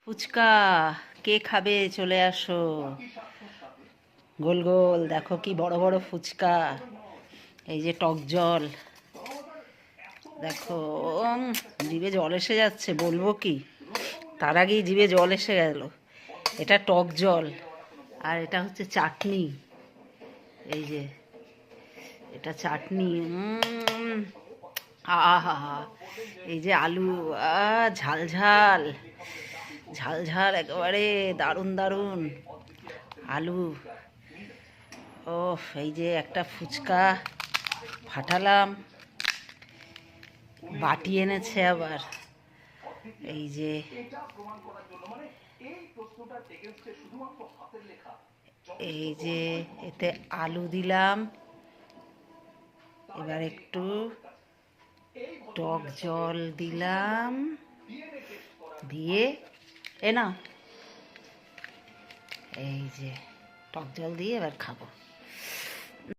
ফুচকা কে খাবে? চলে আসো। গোল গোল দেখো কি বড় বড় ফুচকা। এই যে টক জল দেখো। জিভে জল এসে যাচ্ছে, বলবো কি, তার আগেই জিভে জল এসে গেল। এটা টক জল আর এটা হচ্ছে চাটনি। এই যে এটা চাটনি। আহা, এই যে আলু, ঝাল ঝাল ঝাল ঝাল একেবারে দারুণ দারুণ আলু। ও, এই যে একটা ফুচকা ফাটালাম, বাটি এনেছে আবার। এই যে এই যে এতে আলু দিলাম, এবার একটু টক জল দিলাম, দিয়ে না, এই যে টক জল দিয়ে এবার খাবো।